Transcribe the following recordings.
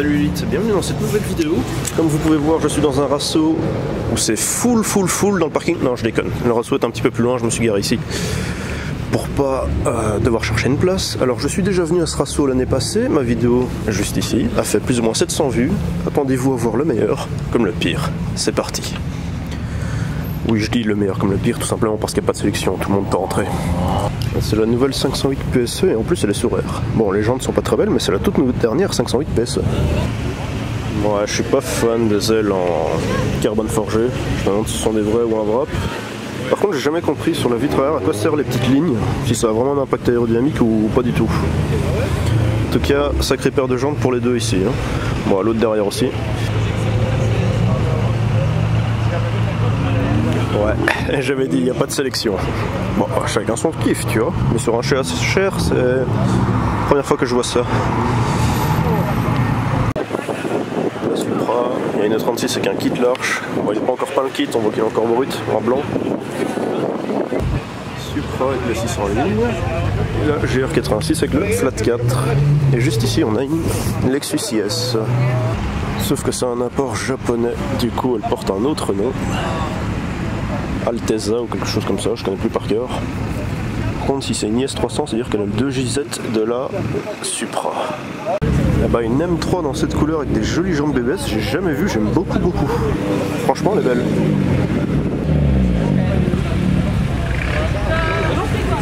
Salut Elite, bienvenue dans cette nouvelle vidéo. Comme vous pouvez voir, je suis dans un rasso où c'est full dans le parking. Non, je déconne, le rasso est un petit peu plus loin, je me suis garé ici pour pas devoir chercher une place. Alors je suis déjà venu à ce rasso l'année passée, ma vidéo juste ici a fait plus ou moins 700 vues. Attendez-vous à voir le meilleur comme le pire. C'est parti. Oui, je dis le meilleur comme le pire tout simplement parce qu'il n'y a pas de sélection, tout le monde peut rentrer. C'est la nouvelle 508 PSE et en plus elle est sur air. Bon, les jantes sont pas très belles, mais c'est la toute nouvelle dernière 508 PSE. Moi, je suis pas fan des ailes en carbone forgé. Je me demande si ce sont des vrais ou un wrap. Par contre, j'ai jamais compris sur la vitre arrière à quoi servent les petites lignes, si ça a vraiment un impact aérodynamique ou pas du tout. En tout cas, sacrée paire de jantes pour les deux ici. Hein. Bon, l'autre derrière aussi. Ouais, j'avais dit, il n'y a pas de sélection. Bon, chacun son kiff, tu vois. Mais sur un chez assez cher, c'est la première fois que je vois ça. La Supra, il y a une 36 avec un kit large. Bon, il n'est pas encore peint le kit, on voit qu'il est encore brut, en blanc. Supra avec le 600 ligne. Et la GR86 avec le Flat 4. Et juste ici, on a une Lexus IS. Sauf que c'est un import japonais, du coup, elle porte un autre nom. Alteza ou quelque chose comme ça, je connais plus par cœur. Par contre, si c'est une IS300, c'est-à-dire qu'elle a le 2JZ de la Supra. Et bah, une M3 dans cette couleur avec des jolies jambes BBS, j'ai jamais vu, j'aime beaucoup. Franchement, elle est belle.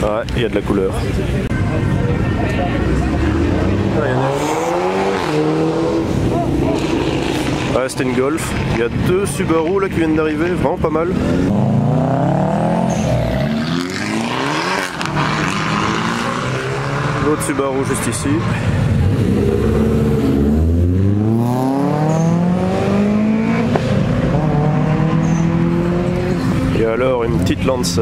Ouais, il y a de la couleur. Ouais, c'était une Golf. Il y a deux Subaru là qui viennent d'arriver, vraiment pas mal. L'autre Subaru juste ici. Et alors une petite Lancer.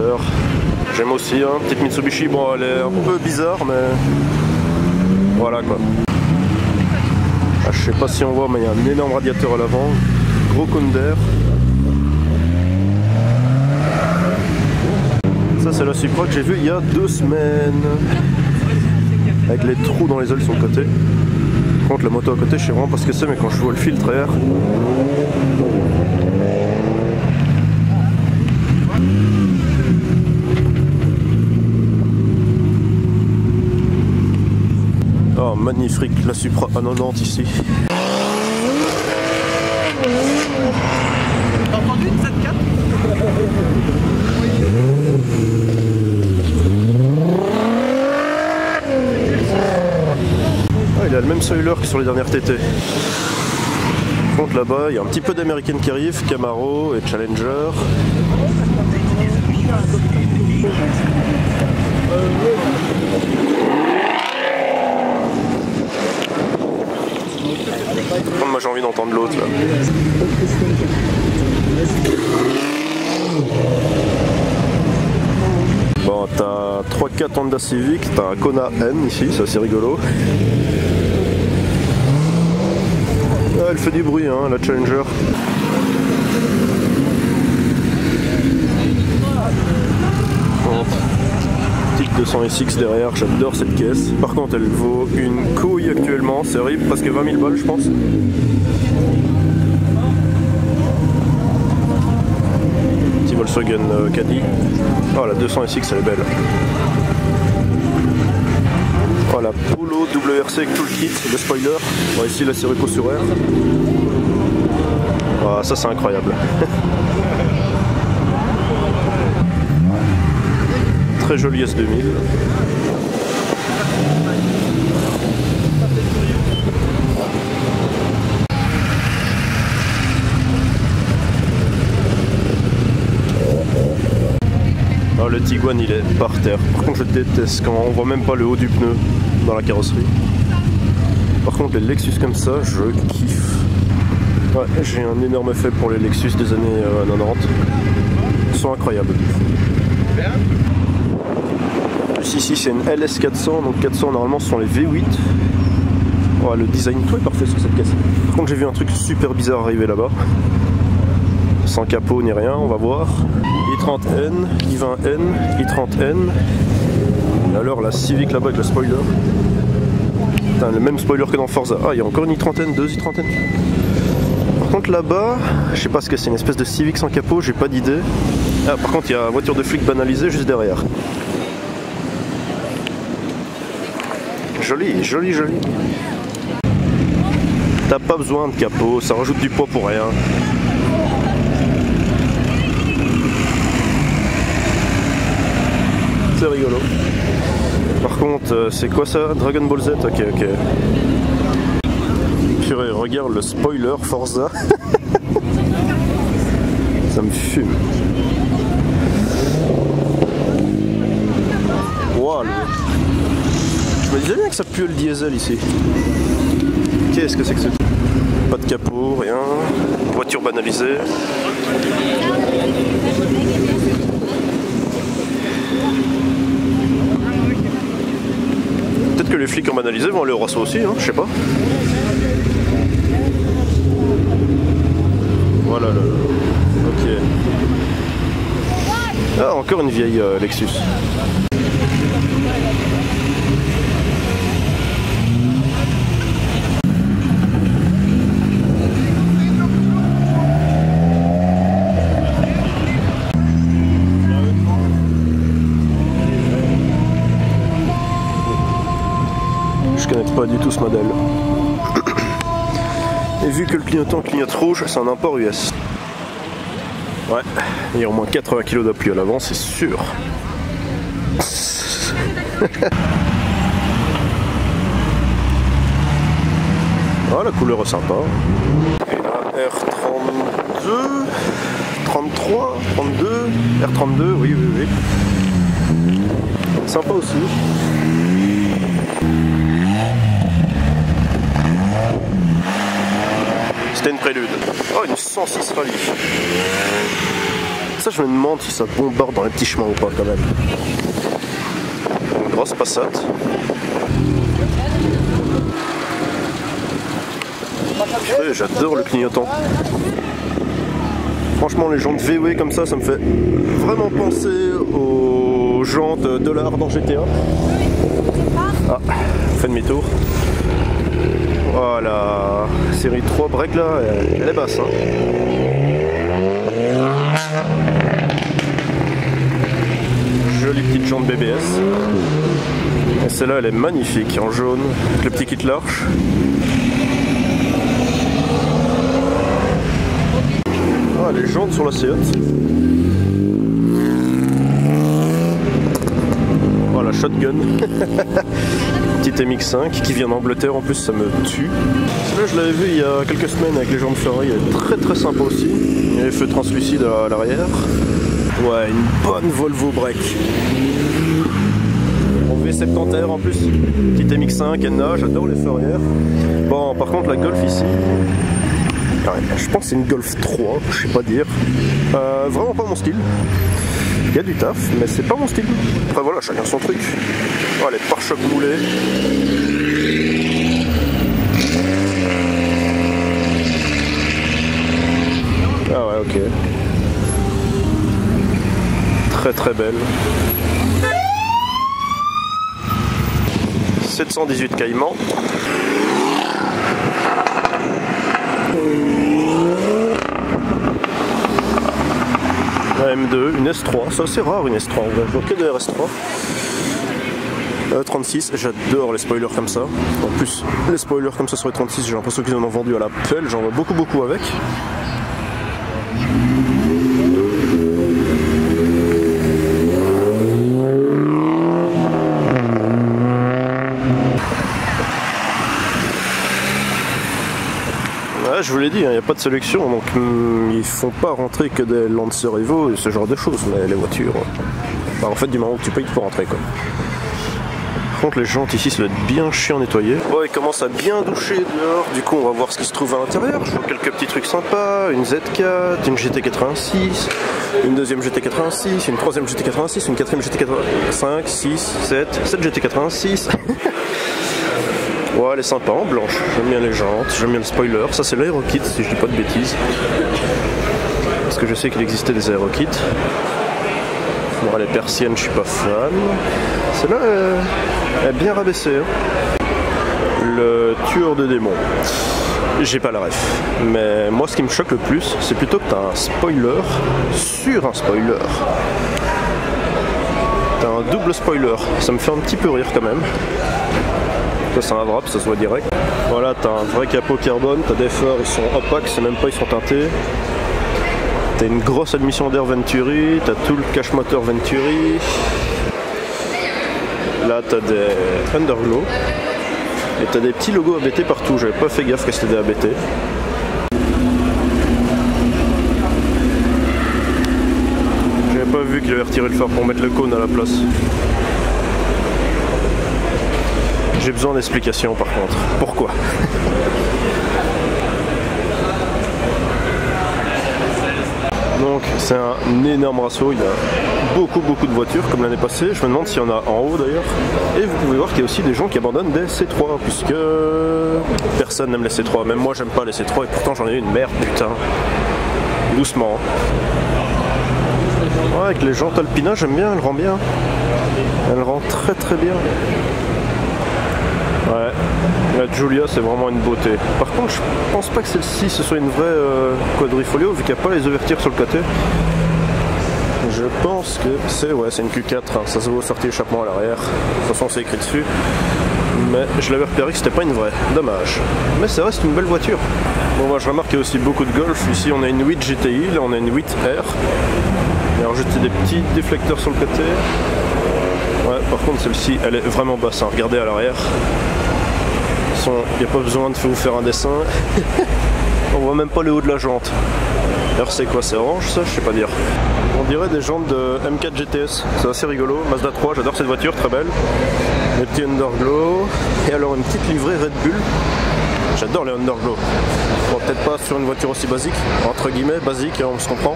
J'aime aussi, hein, petite Mitsubishi. Bon, elle est un peu bizarre, mais voilà quoi. Ah, je sais pas si on voit, mais il y a un énorme radiateur à l'avant, gros cône d'air. Ça c'est la Supra que j'ai vue il y a 2 semaines. Avec les trous dans les ailes sur le côté. Par contre la moto à côté je sais vraiment pas ce que c'est, mais quand je vois le filtre air. Oh magnifique la Supra à 90 ici. T'as entendu une 7.4? Il a le même spoiler que sur les dernières TT. Par contre là-bas, il y a un petit peu d'américaine qui arrive, Camaro et Challenger. Moi j'ai envie d'entendre l'autre là. Bon, t'as 3-4 Honda Civic, t'as un Kona N ici, c'est assez rigolo. Ah, elle fait du bruit, hein, la Challenger. Bon. Petite 200 SX derrière, j'adore cette caisse. Par contre, elle vaut une couille actuellement, c'est horrible, parce que 20 000 balles, je pense. Petit Volkswagen Caddy. Oh, la 200 SX, elle est belle. Voilà, Polo WRC avec tout le kit, le spoiler. Bon, ici la série sur air. Voilà, ça c'est incroyable. Très joli S2000. Alors, le Tiguan il est par terre. Par contre je déteste quand on voit même pas le haut du pneu dans la carrosserie. Par contre les Lexus comme ça, je kiffe. Ouais, j'ai un énorme fait pour les Lexus des années 90. Ils sont incroyables. Ici c'est une LS400, donc 400 normalement ce sont les V8. Ouais, le design tout est parfait sur cette caisse. Par contre j'ai vu un truc super bizarre arriver là-bas. Sans capot ni rien, on va voir. i30N, i20N, i30N. Et alors la Civic là-bas avec le spoiler. Putain, le même spoiler que dans Forza. Ah, il y a encore une i30N, 2 i30N. Par contre là-bas, je sais pas ce que c'est, une espèce de Civic sans capot, j'ai pas d'idée. Ah, par contre il y a voiture de flic banalisée juste derrière. Joli, joli, joli. T'as pas besoin de capot, ça rajoute du poids pour rien. C'est rigolo. Par contre, c'est quoi ça? Dragon Ball Z? Ok, ok. Purée, regarde le spoiler Forza. Ça me fume. Wow, je me disais bien que ça pue le diesel ici. Qu'est-ce que c'est que ce... Pas de capot, rien. Voiture banalisée. Peut-être que les flics en banalisé vont aller au Rasso aussi, hein, je sais pas. Voilà le... Ok. Ah, encore une vieille Lexus. Je connais pas du tout ce modèle. Et vu que le clignotant clignote rouge, c'est un import US. Ouais, il y a au moins 80 kg d'appui à l'avant, c'est sûr. Oh, la couleur est sympa. Et la R32, 33, 32, R32, oui, oui, oui. Sympa aussi. C'était une prélude. Oh, une 106 rallye. Ça, je me demande si ça bombarde dans les petits chemins ou pas, quand même. Une grosse Passat. Ouais, j'adore le clignotant. Franchement, les jantes VW comme ça me fait vraiment penser aux jantes $, dans GTA. Ah, on fait demi-tour. Voilà, série 3 break là, elle est basse. Hein. Jolie petite jante BBS. Et celle-là, elle est magnifique, en jaune, avec le petit kit large. Ah, les jantes sur la Seat. Oh, la shotgun. Petite MX5 qui vient d'Angleterre, en plus ça me tue. Celle-là, je l'avais vu il y a quelques semaines avec les jantes Ferrari, elle est très très sympa aussi. Il y a les feux translucides à l'arrière. Ouais, une bonne Volvo break. En V70R en plus. Petite MX5, NA, j'adore les feux arrière. Bon, par contre, la Golf ici, ouais, je pense que c'est une Golf 3, je sais pas dire. Vraiment pas mon style. Il y a du taf, mais c'est pas mon style. Après voilà, chacun son truc. Oh, les pare-chocs moulés. Ah ouais, ok. Très très belle. 718 Cayman. La M2, une S3, c'est assez rare une S3, on voit que des RS3. 36, j'adore les spoilers comme ça. En plus, les spoilers comme ça sur les 36, j'ai l'impression qu'ils en ont vendu à la pelle, j'en vois beaucoup avec. Ouais, je vous l'ai dit, il n'y a pas de sélection, donc ils font pas rentrer que des Lancer Evo et ce genre de choses, mais les voitures... Bah, en fait, du moment où tu payes, tu peux rentrer, quoi. Par contre, les jantes ici, ça doit être bien chiant à nettoyer. Bon, il commence à bien doucher dehors, du coup, on va voir ce qui se trouve à l'intérieur. Je vois quelques petits trucs sympas, une Z4, une GT86, une deuxième GT86, une troisième GT86, une quatrième GT85, 5, 6, 7 GT86. Ouais, elle est sympa en blanche. J'aime bien les jantes, j'aime bien le spoiler. Ça, c'est l'aérokit, si je dis pas de bêtises. Parce que je sais qu'il existait des aérokits. Bon, les persiennes, je suis pas fan. Celle-là, elle est bien rabaissée. Hein. le tueur de démons. J'ai pas la ref. Mais moi, ce qui me choque le plus, c'est plutôt que t'as un spoiler sur un spoiler. T'as un double spoiler. Ça me fait un petit peu rire quand même. Ça, c'est un wrap, ça se voit direct. Voilà, t'as un vrai capot carbone, t'as des phares, ils sont opaques, c'est même pas, ils sont teintés. T'as une grosse admission d'air Venturi, t'as tout le cache moteur Venturi. Là, t'as des underglow. Et t'as des petits logos ABT partout, j'avais pas fait gaffe que c'était des ABT. J'avais pas vu qu'il avait retiré le phare pour mettre le cône à la place. J'ai besoin d'explications par contre. Pourquoi? Donc c'est un énorme rasso, il y a beaucoup de voitures comme l'année passée, je me demande s'il y en a en haut d'ailleurs. Et vous pouvez voir qu'il y a aussi des gens qui abandonnent des C3, puisque personne n'aime les C3, même moi j'aime pas les C3 et pourtant j'en ai une, merde putain. Doucement. Ouais, avec les jantes Alpina j'aime bien, elle rend bien. Elle rend très bien. Ouais, la Giulia c'est vraiment une beauté. Par contre je pense pas que celle-ci ce soit une vraie quadrifolio vu qu'il n'y a pas les ouvertures sur le côté. Je pense que c'est une Q4, hein. Ça se voit sortie échappement à l'arrière. De toute façon c'est écrit dessus. Mais je l'avais repéré que c'était pas une vraie, dommage. Mais ça reste une belle voiture. Bon bah je remarque qu'il y a aussi beaucoup de Golf. Ici on a une 8 GTI, là on a une 8R. Et alors rajouté des petits déflecteurs sur le côté. Ouais, par contre celle-ci elle est vraiment basse, hein. Regardez à l'arrière. Il n'y a pas besoin de vous faire un dessin. On voit même pas le haut de la jante. Alors c'est quoi, c'est orange ça? Je sais pas dire. On dirait des jantes de M4 GTS. C'est assez rigolo. Mazda 3, j'adore cette voiture, très belle. Les petits underglow. Et alors une petite livrée Red Bull. J'adore les underglow. Bon, peut-être pas sur une voiture aussi basique. Entre guillemets, basique, hein, on se comprend.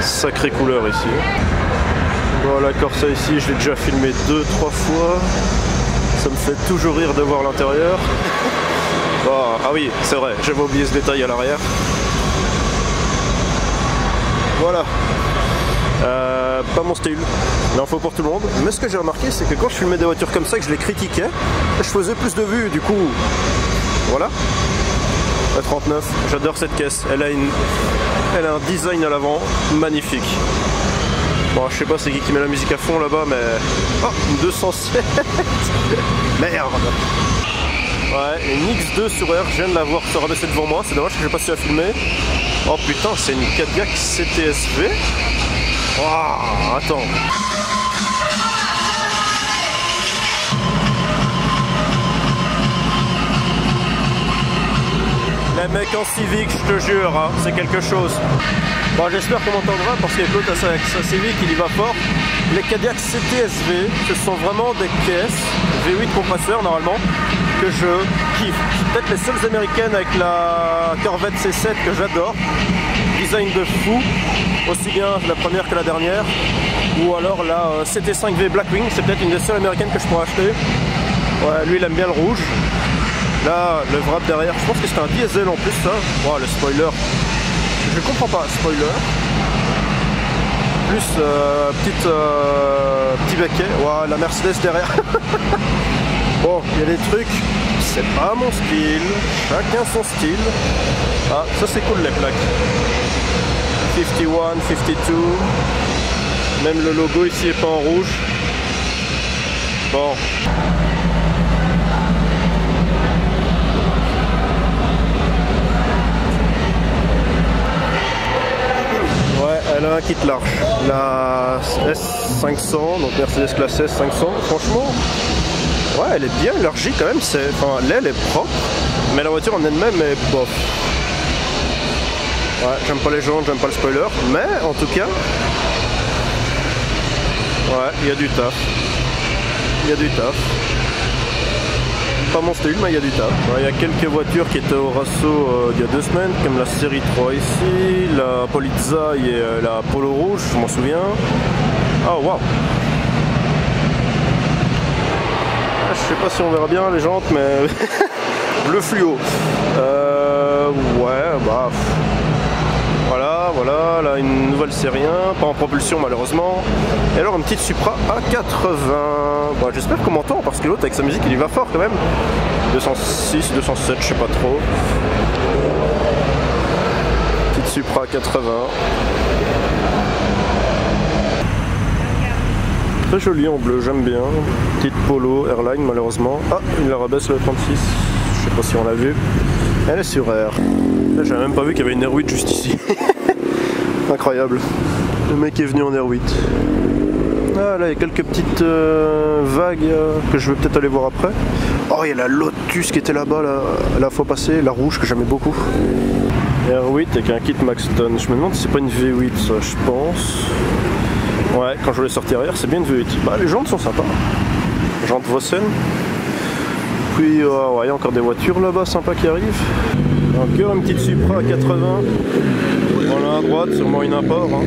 Sacrée couleur ici. Voilà, Corsa ici, je l'ai déjà filmé 2-3 fois. Ça me fait toujours rire de voir l'intérieur. Oh, ah oui, c'est vrai, j'avais oublié ce détail à l'arrière. Voilà. Pas mon style. Il en faut pour tout le monde. Mais ce que j'ai remarqué, c'est que quand je filmais des voitures comme ça, que je les critiquais, je faisais plus de vues. Du coup, voilà. La 39, j'adore cette caisse. Elle a un design à l'avant magnifique. Bon, je sais pas c'est qui met la musique à fond là-bas, mais... Oh, une 207. Merde. Ouais, une X2 sur R, je viens de la voir se rabaisser devant moi, c'est dommage que j'ai pas su la filmer. Oh putain, c'est une Cadillac CTSV. Oh, attends. Les mecs en Civic, je te jure, hein, c'est quelque chose. Bon, j'espère qu'on m'entendra parce que l'autre avec sa Civic, il y va fort. Les Cadillac CTSV, ce sont vraiment des caisses V8 compresseur normalement que je kiffe. Peut-être les seules américaines avec la Corvette C7 que j'adore. Design de fou, aussi bien la première que la dernière. Ou alors la CT5V Blackwing, c'est peut-être une des seules américaines que je pourrais acheter. Ouais, lui il aime bien le rouge. Là, le wrap derrière, je pense que c'est un diesel en plus ça. Oh, le spoiler, je comprends pas, spoiler. Plus petit becquet, wow, la Mercedes derrière. Bon, il y a des trucs, c'est pas mon style, chacun son style. Ah, ça c'est cool les plaques. 51, 52. Même le logo ici est pas en rouge. Bon. Elle a un kit large, la S500, donc Mercedes classe S500, franchement, ouais, elle est bien élargie quand même, enfin, l'aile est propre, mais la voiture en elle-même est bof. Ouais, j'aime pas les jantes, j'aime pas le spoiler, mais en tout cas, ouais, il y a du taf. Il y a du taf. Pas mon style, mais il y a du taf. Il y a quelques voitures qui étaient au Rasso il y a 2 semaines, comme la série 3 ici, la Polizza et la Polo Rouge, je m'en souviens. Oh waouh! Je sais pas si on verra bien les jantes, mais bleu fluo. Ouais, bah voilà. voilà, là une nouvelle série 1, pas en propulsion malheureusement. Et alors une petite Supra à 80. Bon, j'espère qu'on m'entend parce que l'autre avec sa musique il y va fort quand même. 206, 207, je sais pas trop. Petite Supra à 80. Très joli en bleu, j'aime bien. Petite Polo Airline malheureusement. Ah, il la rabaisse le 36. Je sais pas si on l'a vu. Elle est sur R. J'avais même pas vu qu'il y avait une R8 juste ici. Incroyable. Le mec est venu en R8. Ah là, il y a quelques petites vagues que je vais peut-être aller voir après. Oh, il y a la Lotus qui était là-bas la fois passée, la rouge que j'aimais beaucoup. R8 avec un kit Maxton. Je me demande si c'est pas une V8 ça, je pense. Ouais, quand je voulais sortir arrière, c'est bien une V8. Bah, les jantes sont sympas. Jantes Vossen. Puis, ouais, il y a encore des voitures là-bas sympas qui arrivent. Encore une petite Supra à 80. Voilà à droite, sûrement une import. Hein.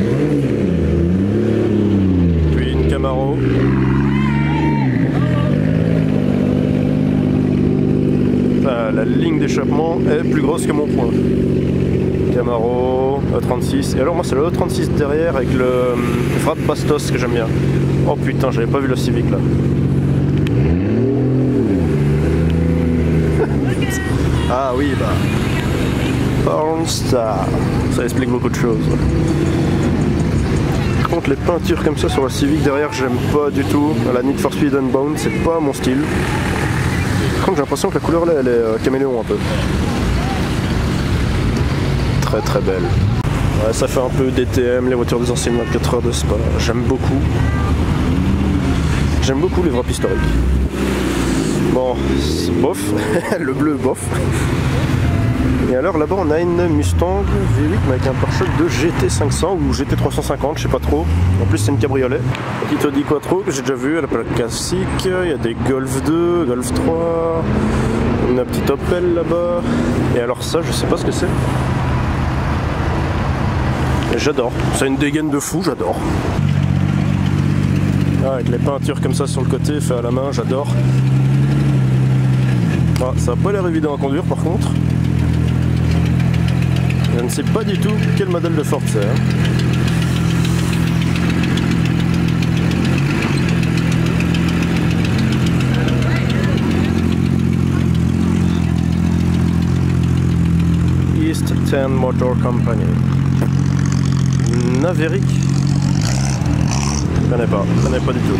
Puis une Camaro. Enfin, la ligne d'échappement est plus grosse que mon poing. Camaro, E36. Et alors moi c'est le E36 derrière avec le Frat Bastos que j'aime bien. Oh putain, j'avais pas vu la Civic là. Ah oui bah. Pornstar. Ça explique beaucoup de choses. Par contre les peintures comme ça sur la Civic derrière j'aime pas du tout. La Need for Speed Unbound c'est pas mon style. Par contre j'ai l'impression que la couleur là elle est caméléon un peu. Très très belle. Ouais, ça fait un peu DTM, les voitures des anciennes 24 heures de Spa. J'aime beaucoup. J'aime beaucoup les wraps historiques. Bon, bof. Le bleu, bof. Et alors là-bas on a une Mustang V8 mais avec un pare-choc de GT500 ou GT350, je sais pas trop. En plus c'est une cabriolet. Petite Audi Quattro que j'ai déjà vu, elle a la plaque classique. Il y a des Golf 2, Golf 3. Une petite Opel là-bas. Et alors ça, je sais pas ce que c'est. J'adore, c'est une dégaine de fou, j'adore. Ah, avec les peintures comme ça sur le côté, fait à la main, j'adore. Ah, ça n'a pas l'air évident à conduire par contre. Je ne sais pas du tout quel modèle de Ford c'est. Hein. East 10 Motor Company. Maverick. Je connais pas du tout.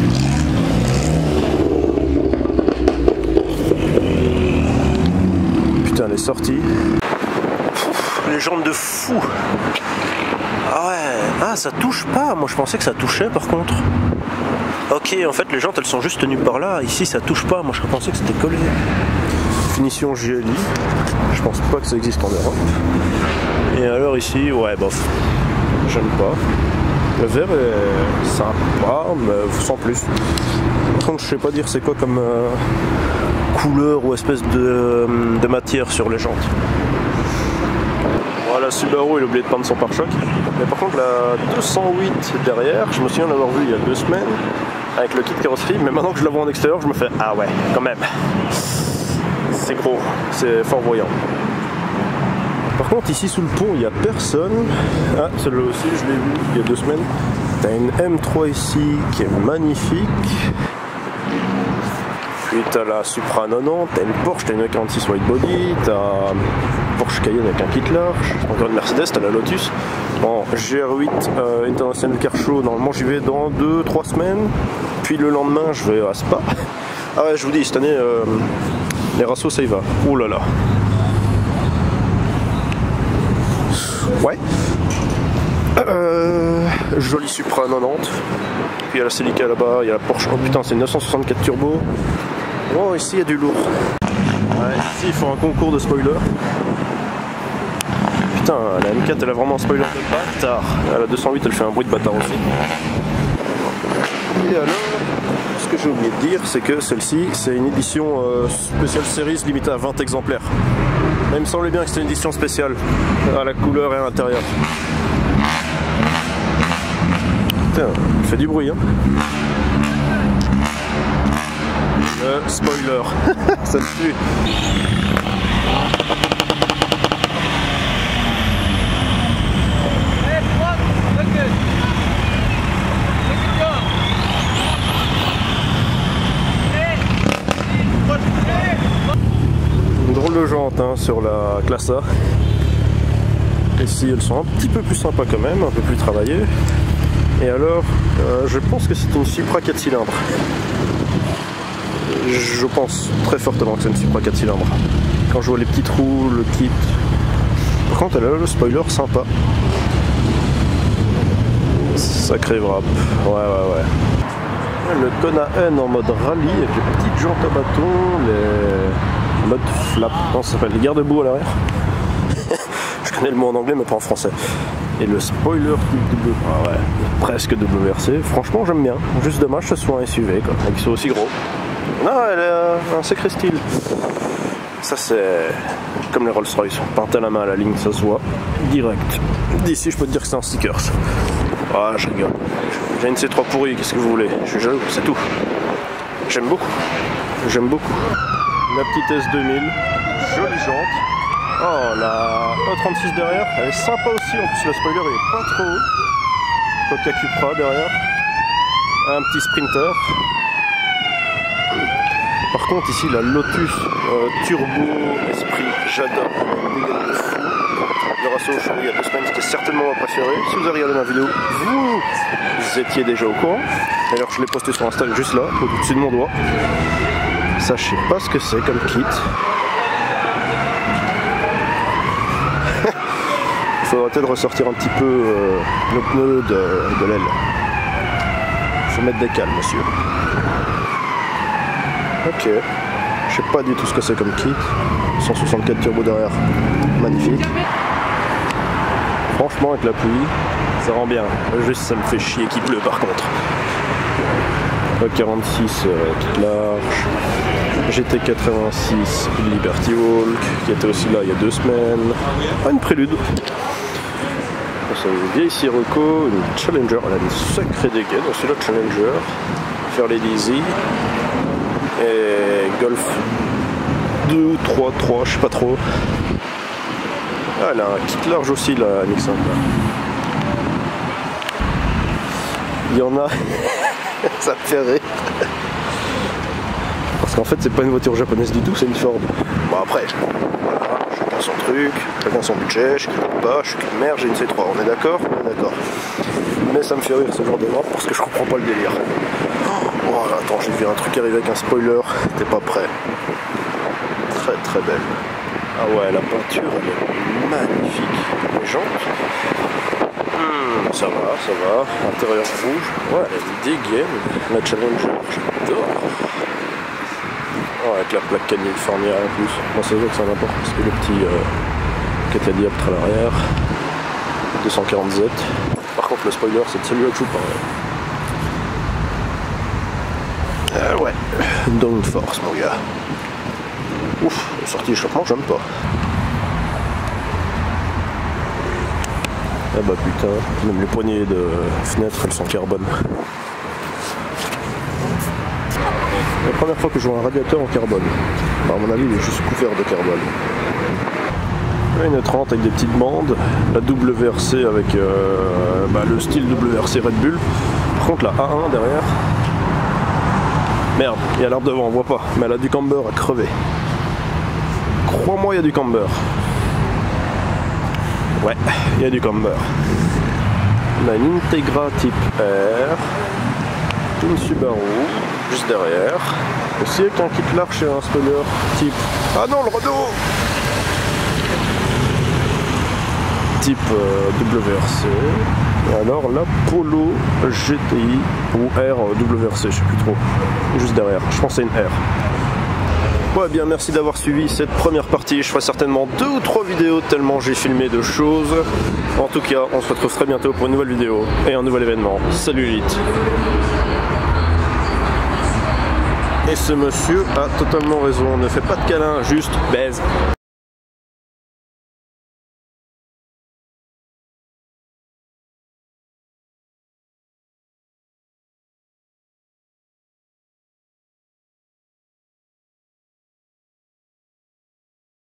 Putain, elle est sortie. Les jantes de fou. Ah ouais, ah ça touche pas. Moi je pensais que ça touchait par contre. Ok, en fait les jantes elles sont juste tenues par là. Ici ça touche pas. Moi je pensais que c'était collé. Finition GLI. Je pense pas que ça existe en Europe. Et alors ici, ouais bof. J'aime pas. Le vert est sympa, mais sans plus. Par contre, je sais pas dire c'est quoi comme couleur ou espèce de matière sur les jantes. Voilà, Subaru, il a oublié de peindre son pare-choc. Mais par contre, la 208 derrière, je me souviens l'avoir vu il y a 2 semaines avec le kit carrosserie. Mais maintenant que je la vois en extérieur, je me fais ah ouais, quand même. C'est gros, c'est fort voyant. Par contre ici sous le pont il n'y a personne. Ah celle-là aussi je l'ai vu il y a 2 semaines. T'as une M3 ici qui est magnifique. Puis t'as la Supra 90, t'as une Porsche, t'as une 46 White Body, t'as Porsche Cayenne avec un kit large, encore une Mercedes, t'as la Lotus. Bon, GR8 International Car Show, normalement j'y vais dans 2-3 semaines. Puis le lendemain je vais à Spa. Ah ouais je vous dis cette année les rassos ça y va. Ouh là là. Ouais. Jolie Supra 90. Puis il y a la Celica là-bas, il y a la Porsche. Oh putain, c'est une 964 turbo. Oh, ici il y a du lourd. Ouais, ici ils font un concours de spoiler. Putain, la M4 elle a vraiment un spoiler de bâtard. La 208 elle fait un bruit de bâtard aussi. Et alors, ce que j'ai oublié de dire, c'est que celle-ci, c'est une édition spéciale series limitée à 20 exemplaires. Mais il me semblait bien que c'était une édition spéciale, à la couleur et à l'intérieur. Putain, il fait du bruit, hein. Le spoiler, ça te tue. hein, sur la classe A. Ici elles sont un petit peu plus sympas quand même, un peu plus travaillées. Et alors, je pense que c'est une Supra 4 cylindres. Je pense très fortement que c'est une Supra 4 cylindres. Quand je vois les petits trous, le kit. Par contre, elle a le spoiler sympa. Sacré wrap. Ouais. Le Kona N en mode rallye avec les petites jantes à bâton, les modes flap. Non, ça s'appelle les garde-boue à l'arrière. Je connais le mot en anglais, mais pas en français. Et le spoiler double, presque WRC. Franchement, j'aime bien. Juste dommage que ce soit un SUV, quoi, et qu'il soit aussi gros. Non, elle a un sacré style. Ça, c'est comme les Rolls-Royce, peint à la main à la ligne, ça se voit direct. D'ici, je peux te dire que c'est un stickers. Ah, je rigole. J'ai une C3 pourrie, qu'est-ce que vous voulez? Je suis jaloux, c'est tout. J'aime beaucoup. J'aime beaucoup. La petite S2000, jolie jante. Oh, la E36 derrière, elle est sympa aussi. En plus, le spoiler il est pas trop haut. Coca Cupra derrière. Un petit Sprinter. Par contre, ici, la Lotus Turbo Esprit, j'adore. Le Rasso, je suis allé il y a 2 semaines, c'était certainement ma préférée. Si vous avez regardé ma vidéo, vous étiez déjà au courant. D'ailleurs, je l'ai posté sur Insta juste là, au-dessus de mon doigt. Ça, je sais pas ce que c'est comme kit. Il faudra peut-être ressortir un petit peu le pneu de l'aile. Il faut mettre des cales, monsieur. Ok. Je sais pas du tout ce que c'est comme kit. 164 turbo derrière. Magnifique. Franchement, avec la pluie, ça rend bien. Juste, ça me fait chier qu'il pleut par contre. 46 toute large. GT86 Liberty Walk, qui était aussi là il y a 2 semaines. Pas une prélude. C'est une vieille Sirocco, une Challenger. Elle a une sacrée dégaine. C'est la Challenger. Fairlady Easy. Et Golf 2 ou 3, je sais pas trop. Ah, elle a un kit large aussi, la Nixon. Il y en a, ça me fait rire. Parce qu'en fait, c'est pas une voiture japonaise du tout, c'est une Ford. Bon, après, voilà, chacun son truc, chacun son budget, je critique pas, je suis qu'une mère, j'ai une C3, on est d'accord? On est d'accord. Mais ça me fait rire ce genre de drap parce que je comprends pas le délire. Oh, attends, j'ai vu un truc arriver avec un spoiler, t'es pas prêt. Très très belle. Ah ouais, la peinture elle est magnifique. Les jantes, ça va. Intérieur rouge, ouais, elle dégaine. La Challenger, j'adore. Oh, avec la plaque California en plus. Moi c'est vrai que ça m'importe parce que le petit catadioptre à l'arrière. 240Z. Par contre le spoiler c'est de celui-là que je vous parle. Ouais, Downforce mon gars. Ouf, la sortie d'échappement, j'aime pas. Ah bah putain, même les poignées de fenêtres, elles sont carbone. La première fois que je vois un radiateur en carbone. À mon avis, il est juste couvert de carbone. Une 30 avec des petites bandes, la WRC avec le style WRC Red Bull. Par contre, la A1 derrière. Merde, il y a l'arbre devant, on voit pas, mais elle a du camber à crever. Crois-moi, il y a du camber. Ouais, il y a du camber. On a une Integra type R, une Subaru, juste derrière. Aussi avec un kit large et un spoiler type... Ah non, le Renault type WRC. Et alors la Polo GTI ou R WRC, je sais plus trop. Juste derrière, je pense que c'est une R. Ouais, bien, merci d'avoir suivi cette première partie. Je ferai certainement 2 ou 3 vidéos tellement j'ai filmé de choses. En tout cas, on se retrouve très bientôt pour une nouvelle vidéo et un nouvel événement. Salut Elite. Et ce monsieur a totalement raison. Ne fais pas de câlin, juste baise.